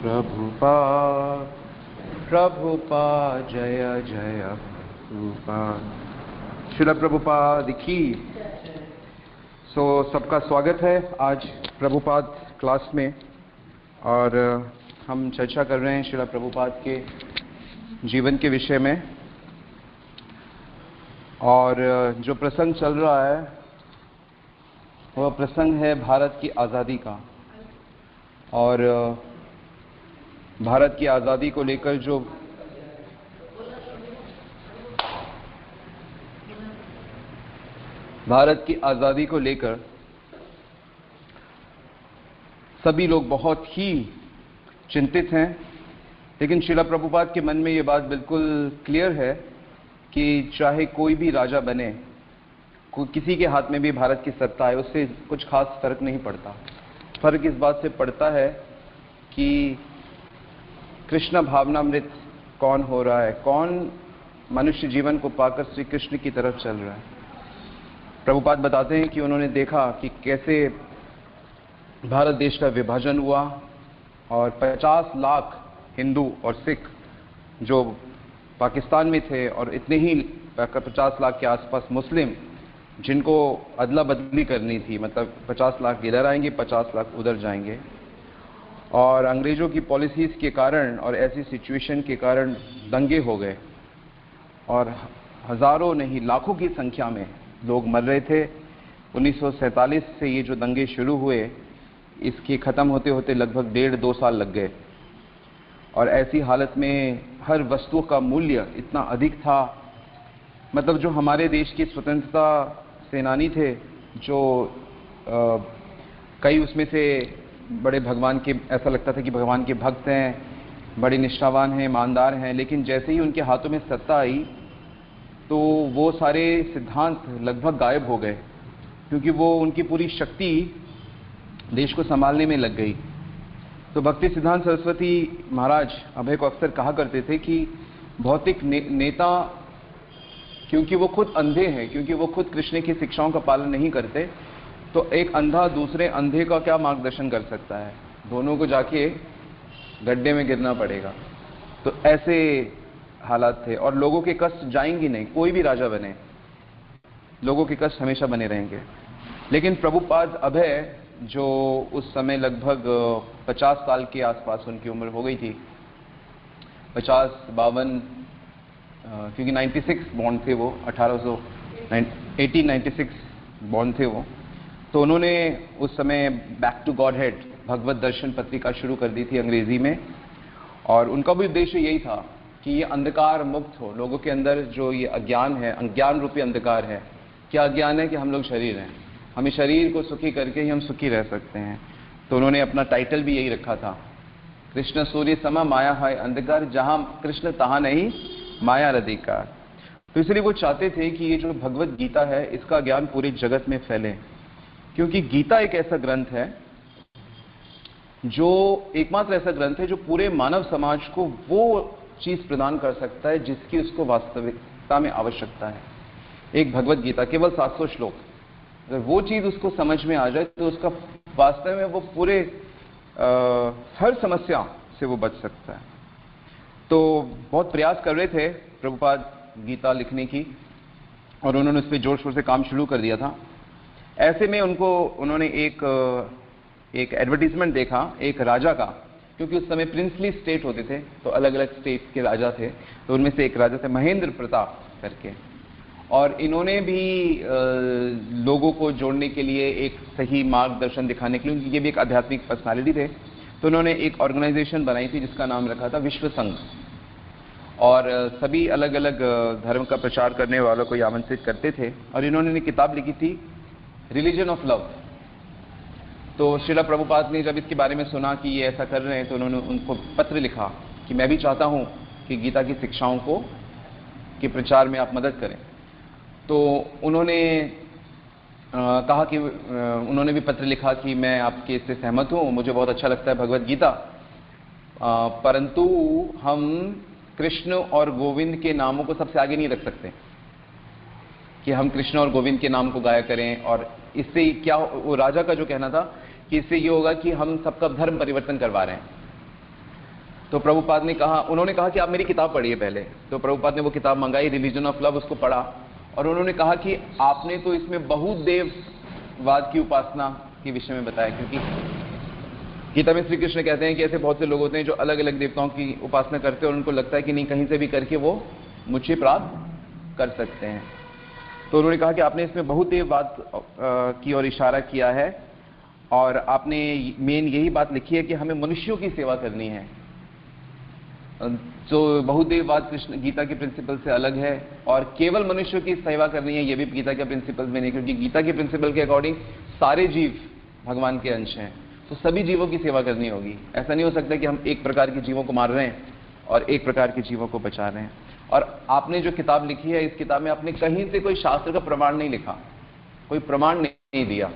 प्रभुपाद प्रभुपाद जय जय प्रभुपाद। श्रील प्रभुपाद की। सबका स्वागत है आज प्रभुपाद क्लास में, और हम चर्चा कर रहे हैं श्रील प्रभुपाद के जीवन के विषय में। और जो प्रसंग चल रहा है वह प्रसंग है भारत की आज़ादी का। और भारत की आज़ादी को लेकर जो सभी लोग बहुत ही चिंतित हैं, लेकिन श्रील प्रभुपाद के मन में ये बात बिल्कुल क्लियर है कि चाहे कोई भी राजा बने, किसी के हाथ में भी भारत की सत्ता है, उससे कुछ खास फर्क नहीं पड़ता। फर्क इस बात से पड़ता है कि कृष्ण भावनामृत कौन हो रहा है, कौन मनुष्य जीवन को पाकर श्री कृष्ण की तरफ चल रहा है। प्रभुपाद बताते हैं कि उन्होंने देखा कि कैसे भारत देश का विभाजन हुआ और 50 लाख हिंदू और सिख जो पाकिस्तान में थे, और इतने ही 50 लाख के आसपास मुस्लिम जिनको अदला बदली करनी थी, मतलब 50 लाख इधर आएंगे, 50 लाख उधर जाएंगे। और अंग्रेज़ों की पॉलिसीज़ के कारण और ऐसी सिचुएशन के कारण दंगे हो गए, और हज़ारों नहीं लाखों की संख्या में लोग मर रहे थे। 1947 से ये जो दंगे शुरू हुए, इसके ख़त्म होते होते लगभग 1.5-2 साल लग गए। और ऐसी हालत में हर वस्तु का मूल्य इतना अधिक था, मतलब जो हमारे देश के स्वतंत्रता सेनानी थे, जो कई उसमें से बड़े भगवान के, ऐसा लगता था कि भगवान के भक्त हैं, बड़े निष्ठावान हैं, ईमानदार हैं, लेकिन जैसे ही उनके हाथों में सत्ता आई तो वो सारे सिद्धांत लगभग गायब हो गए, क्योंकि वो उनकी पूरी शक्ति देश को संभालने में लग गई। तो भक्ति सिद्धांत सरस्वती महाराज अभय को अक्सर कहा करते थे कि भौतिक नेता, क्योंकि वो खुद अंधे हैं, क्योंकि वो खुद कृष्ण की शिक्षाओं का पालन नहीं करते, तो एक अंधा दूसरे अंधे का क्या मार्गदर्शन कर सकता है, दोनों को जाके गड्ढे में गिरना पड़ेगा। तो ऐसे हालात थे, और लोगों के कष्ट जाएंगे नहीं, कोई भी राजा बने लोगों के कष्ट हमेशा बने रहेंगे। लेकिन प्रभुपाद अभय जो उस समय लगभग 50 साल के आसपास उनकी उम्र हो गई थी, 50-52, क्योंकि 96 बॉर्न थे वो, 1896 बॉर्न थे वो। तो उन्होंने उस समय बैक टू गॉड हेड भगवत दर्शन पत्रिका शुरू कर दी थी अंग्रेजी में, और उनका भी उद्देश्य यही था कि ये अंधकार मुक्त हो, लोगों के अंदर जो ये अज्ञान है, अज्ञान रूपी अंधकार है। क्या अज्ञान है? कि हम लोग शरीर हैं, हमें शरीर को सुखी करके ही हम सुखी रह सकते हैं। तो उन्होंने अपना टाइटल भी यही रखा था, कृष्ण सूर्य समा माया है अंधकार, जहां कृष्ण तहां नहीं माया अधिकार। तो इसलिए वो चाहते थे कि ये जो भगवत गीता है, इसका ज्ञान पूरे जगत में फैले, क्योंकि गीता एक ऐसा ग्रंथ है जो एकमात्र ऐसा ग्रंथ है जो पूरे मानव समाज को वो चीज प्रदान कर सकता है जिसकी उसको वास्तविकता में आवश्यकता है। एक भगवत गीता केवल 700 श्लोक, अगर वो चीज उसको समझ में आ जाए तो उसका वास्तव में वो पूरे हर समस्या से वो बच सकता है। तो बहुत प्रयास कर रहे थे प्रभुपाद गीता लिखने की, और उन्होंने उस पर जोर शोर से काम शुरू कर दिया था। ऐसे में उन्होंने एक एडवर्टीजमेंट देखा एक राजा का, क्योंकि उस समय प्रिंसली स्टेट होते थे, तो अलग अलग स्टेट के राजा थे। तो उनमें से एक राजा थे महेंद्र प्रताप करके, और इन्होंने भी लोगों को जोड़ने के लिए, एक सही मार्गदर्शन दिखाने के लिए, क्योंकि ये भी एक आध्यात्मिक पर्सनालिटी थे, तो उन्होंने एक ऑर्गेनाइजेशन बनाई थी जिसका नाम रखा था विश्व संघ, और सभी अलग अलग धर्म का प्रचार करने वालों को आमंत्रित करते थे। और इन्होंने किताब लिखी थी रिलीजन ऑफ लव। तो श्रील प्रभुपाद ने जब इसके बारे में सुना कि ये ऐसा कर रहे हैं, तो उन्होंने उनको पत्र लिखा कि मैं भी चाहता हूँ कि गीता की शिक्षाओं को के प्रचार में आप मदद करें। तो उन्होंने कहा कि उन्होंने भी पत्र लिखा कि मैं आपके इससे सहमत हूँ, मुझे बहुत अच्छा लगता है भगवत गीता, परंतु हम कृष्ण और गोविंद के नामों को सबसे आगे नहीं रख सकते कि हम कृष्ण और गोविंद के नाम को गाया करें। और इससे क्या, वो राजा का जो कहना था कि इससे ये होगा कि हम सबका धर्म परिवर्तन करवा रहे हैं। तो प्रभुपाद ने कहा, उन्होंने कहा कि आप मेरी किताब पढ़िए पहले। तो प्रभुपाद ने वो किताब मंगाई, रिलीजन ऑफ लव, उसको पढ़ा और उन्होंने कहा कि आपने तो इसमें बहुदेववाद की उपासना के विषय में बताया, क्योंकि गीता में श्री कृष्ण कहते हैं कि ऐसे बहुत से लोग होते हैं जो अलग अलग देवताओं की उपासना करते हैं और उनको लगता है कि नहीं, कहीं से भी करके वो मुझे प्राप्त कर सकते हैं। तो उन्होंने कहा कि आपने इसमें बहुदेववाद की ओर इशारा किया है और आपने मेन यही बात लिखी है कि हमें मनुष्यों की सेवा करनी है। जो बहुदेववाद कृष्ण गीता के प्रिंसिपल से अलग है और केवल मनुष्यों की सेवा करनी है, ये भी गीता के प्रिंसिपल में नहीं, क्योंकि गीता के प्रिंसिपल के अकॉर्डिंग सारे जीव भगवान के अंश हैं, तो सभी जीवों की सेवा करनी होगी। ऐसा नहीं हो सकता कि हम एक प्रकार के जीवों को मार रहे हैं और एक प्रकार के जीवों को बचा रहे हैं। और आपने जो किताब लिखी है, इस किताब में आपने कहीं से कोई शास्त्र का प्रमाण नहीं लिखा, कोई प्रमाण नहीं दिया।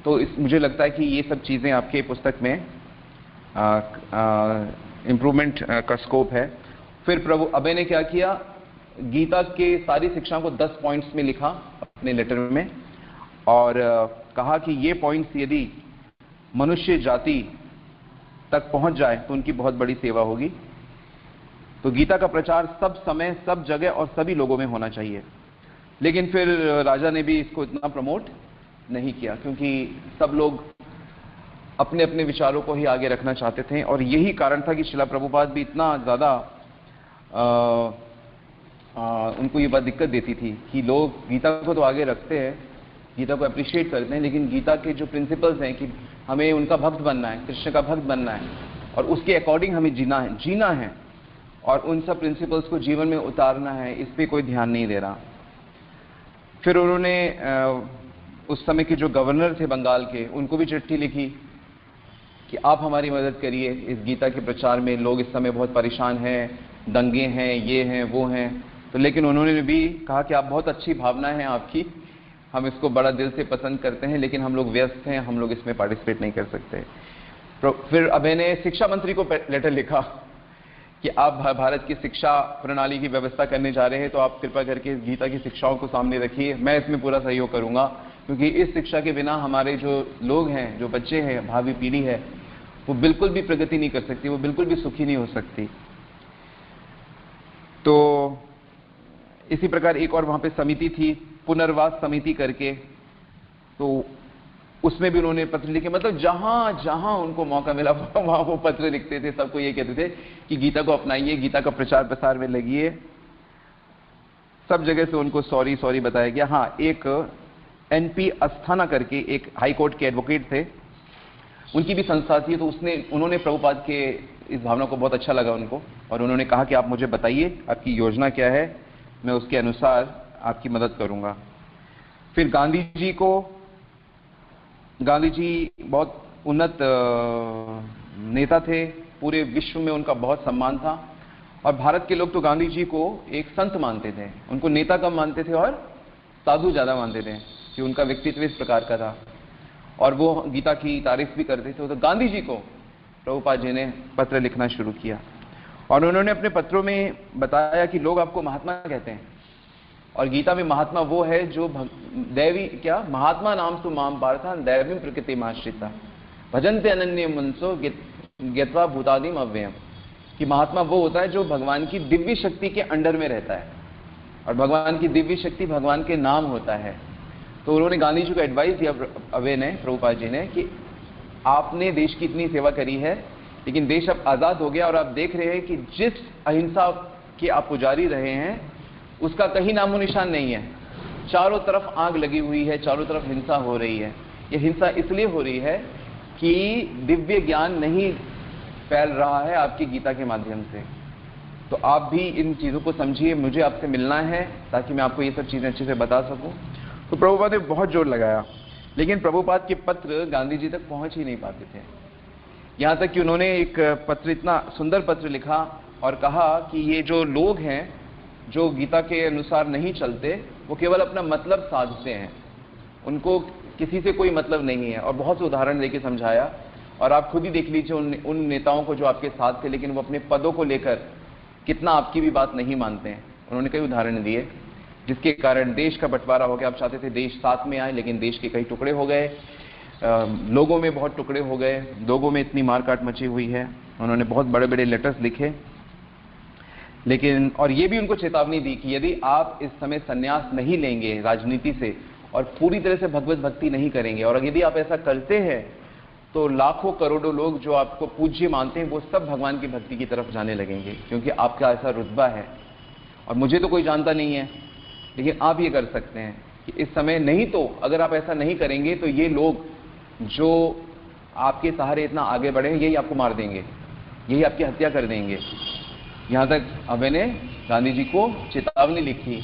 तो मुझे लगता है कि ये सब चीजें आपके पुस्तक में इम्प्रूवमेंट का स्कोप है। फिर प्रभु अभय ने क्या किया, गीता के सारी शिक्षाओं को 10 पॉइंट्स में लिखा अपने लेटर में और कहा कि ये पॉइंट्स यदि मनुष्य जाति तक पहुंच जाए तो उनकी बहुत बड़ी सेवा होगी। तो गीता का प्रचार सब समय, सब जगह और सभी लोगों में होना चाहिए। लेकिन फिर राजा ने भी इसको इतना प्रमोट नहीं किया, क्योंकि सब लोग अपने अपने विचारों को ही आगे रखना चाहते थे और यही कारण था कि शिला प्रभुपाद भी इतना ज्यादा उनको ये बात दिक्कत देती थी कि लोग गीता को तो आगे रखते हैं, गीता को अप्रिशिएट करते हैं, लेकिन गीता के जो प्रिंसिपल्स हैं कि हमें उनका भक्त बनना है, कृष्ण का भक्त बनना है और उसके अकॉर्डिंग हमें जीना है और उन सब प्रिंसिपल्स को जीवन में उतारना है, इस पे कोई ध्यान नहीं दे रहा। फिर उन्होंने उस समय के जो गवर्नर थे बंगाल के, उनको भी चिट्ठी लिखी कि आप हमारी मदद करिए इस गीता के प्रचार में, लोग इस समय बहुत परेशान हैं, दंगे हैं, ये हैं, वो हैं। तो लेकिन उन्होंने भी कहा कि आप बहुत अच्छी भावना है आपकी, हम इसको बड़ा दिल से पसंद करते हैं, लेकिन हम लोग व्यस्त हैं, हम लोग इसमें पार्टिसिपेट नहीं कर सकते। फिर अभय ने शिक्षा मंत्री को लेटर लिखा कि आप भारत की शिक्षा प्रणाली की व्यवस्था करने जा रहे हैं, तो आप कृपा करके गीता की शिक्षाओं को सामने रखिए, मैं इसमें पूरा सहयोग करूंगा, क्योंकि इस शिक्षा के बिना हमारे जो लोग हैं, जो बच्चे हैं, भावी पीढ़ी है, वो बिल्कुल भी प्रगति नहीं कर सकती, वो बिल्कुल भी सुखी नहीं हो सकती। तो इसी प्रकार एक और वहां पे समिति थी, पुनर्वास समिति करके, तो उसमें भी उन्होंने पत्र लिखे। मतलब जहां जहां उनको मौका मिला वहां वो पत्र लिखते थे, सबको ये कहते थे कि गीता को अपनाइए, गीता का प्रचार प्रसार में लगिए। सब जगह से उनको सॉरी बताया गया। हाँ, एक एनपी अस्थाना करके एक हाई कोर्ट के एडवोकेट थे, उनकी भी संस्था थी, तो उन्होंने प्रभुपाद के इस भावना को बहुत अच्छा लगा उनको, और उन्होंने कहा कि आप मुझे बताइए आपकी योजना क्या है, मैं उसके अनुसार आपकी मदद करूंगा। फिर गांधी जी बहुत उन्नत नेता थे, पूरे विश्व में उनका बहुत सम्मान था और भारत के लोग तो गांधी जी को एक संत मानते थे, उनको नेता कम मानते थे और साधु ज्यादा मानते थे कि उनका व्यक्तित्व इस प्रकार का था और वो गीता की तारीफ भी करते थे। तो गांधी जी को प्रभुपाद जी ने पत्र लिखना शुरू किया और उन्होंने अपने पत्रों में बताया कि लोग आपको महात्मा कहते हैं और गीता में महात्मा वो है जो दैवी क्या महात्मा नाम सु माम पार्था दैवीं प्रकृति माश्रिता भजन्ते अनन्य मनसो ज्ञत्वा भूतादिम अव्ययम, कि महात्मा वो होता है जो भगवान की दिव्य शक्ति के अंडर में रहता है और भगवान की दिव्य शक्ति भगवान के नाम होता है। तो उन्होंने गांधी जी को एडवाइस दिया अभय ने, प्रभुपाद जी ने, कि आपने देश की इतनी सेवा करी है लेकिन देश अब आजाद हो गया और आप देख रहे हैं कि जिस अहिंसा के आप पुजारी रहे हैं उसका कहीं नामो निशान नहीं है, चारों तरफ आग लगी हुई है, चारों तरफ हिंसा हो रही है। यह हिंसा इसलिए हो रही है कि दिव्य ज्ञान नहीं फैल रहा है आपकी गीता के माध्यम से। तो आप भी इन चीजों को समझिए, मुझे आपसे मिलना है ताकि मैं आपको ये सब चीजें अच्छे से बता सकूं। तो प्रभुपाद ने बहुत जोर लगाया, लेकिन प्रभुपाद के पत्र गांधी जी तक पहुंच ही नहीं पाते थे। यहां तक कि उन्होंने एक पत्र, इतना सुंदर पत्र लिखा और कहा कि ये जो लोग हैं जो गीता के अनुसार नहीं चलते, वो केवल अपना मतलब साधते हैं, उनको किसी से कोई मतलब नहीं है। और बहुत से उदाहरण देके समझाया और आप खुद ही देख लीजिए उन नेताओं को जो आपके साथ थे लेकिन वो अपने पदों को लेकर कितना आपकी भी बात नहीं मानते हैं। उन्होंने कई उदाहरण दिए जिसके कारण देश का बंटवारा हो गया। आप चाहते थे देश साथ में आए लेकिन देश के कई टुकड़े हो गए। लोगों में बहुत टुकड़े हो गए, लोगों में इतनी मारकाट मची हुई है। उन्होंने बहुत बड़े बड़े लेटर्स लिखे, लेकिन और ये भी उनको चेतावनी दी कि यदि आप इस समय संन्यास नहीं लेंगे राजनीति से और पूरी तरह से भगवत भक्ति नहीं करेंगे, और यदि आप ऐसा करते हैं तो लाखों करोड़ों लोग जो आपको पूज्य मानते हैं वो सब भगवान की भक्ति की तरफ जाने लगेंगे, क्योंकि आपका ऐसा रुतबा है। और मुझे तो कोई जानता नहीं है, लेकिन आप ये कर सकते हैं कि इस समय नहीं तो अगर आप ऐसा नहीं करेंगे तो ये लोग जो आपके सहारे इतना आगे बढ़े यही आपको मार देंगे, यही आपकी हत्या कर देंगे। यहां तक अभय ने गांधी जी को चेतावनी लिखी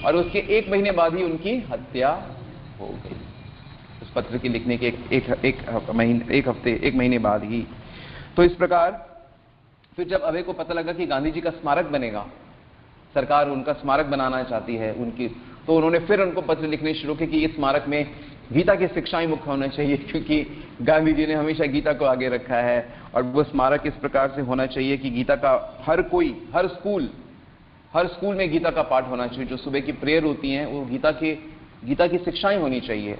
और उसके 1 महीने बाद ही उनकी हत्या हो गई। उस पत्र के लिखने के एक महीने बाद ही। तो इस प्रकार फिर जब अभय को पता लगा कि गांधी जी का स्मारक बनेगा, सरकार उनका स्मारक बनाना चाहती है उनकी, तो उन्होंने फिर उनको पत्र लिखने शुरू किए कि इस स्मारक में गीता की शिक्षाएं मुख्य होना चाहिए, क्योंकि गांधी जी ने हमेशा गीता को आगे रखा है। और वो स्मारक इस प्रकार से होना चाहिए कि गीता का हर स्कूल में गीता का पाठ होना चाहिए। जो सुबह की प्रेयर होती हैं वो गीता की शिक्षाएं होनी चाहिए,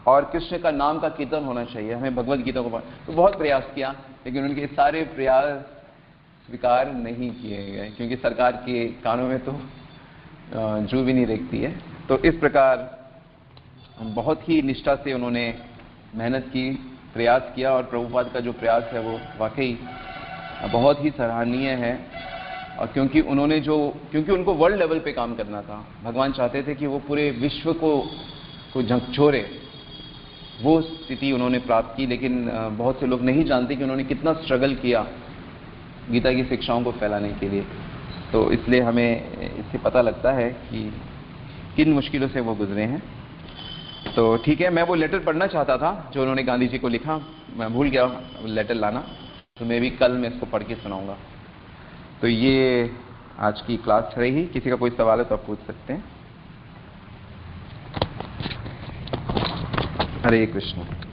और कृष्ण का नाम का कीर्तन होना चाहिए। हमें भगवत गीता को तो बहुत प्रयास किया, लेकिन उनके सारे प्रयास स्वीकार नहीं किए गए, क्योंकि सरकार के कानों में तो जू भी नहीं देखती है। तो इस प्रकार बहुत ही निष्ठा से उन्होंने मेहनत की, प्रयास किया, और प्रभुपाद का जो प्रयास है वो वाकई बहुत ही सराहनीय है। और क्योंकि उनको वर्ल्ड लेवल पे काम करना था, भगवान चाहते थे कि वो पूरे विश्व को झकझोरे, वो स्थिति उन्होंने प्राप्त की। लेकिन बहुत से लोग नहीं जानते कि उन्होंने कितना स्ट्रगल किया गीता की शिक्षाओं को फैलाने के लिए। तो इसलिए हमें इससे पता लगता है कि किन मुश्किलों से वो गुजरे हैं। तो ठीक है, मैं वो लेटर पढ़ना चाहता था जो उन्होंने गांधी जी को लिखा, मैं भूल गया लेटर लाना, तो मैं भी कल मैं इसको पढ़ के सुनाऊंगा। तो ये आज की क्लास रही। किसी का कोई सवाल है तो आप पूछ सकते हैं। हरे कृष्ण।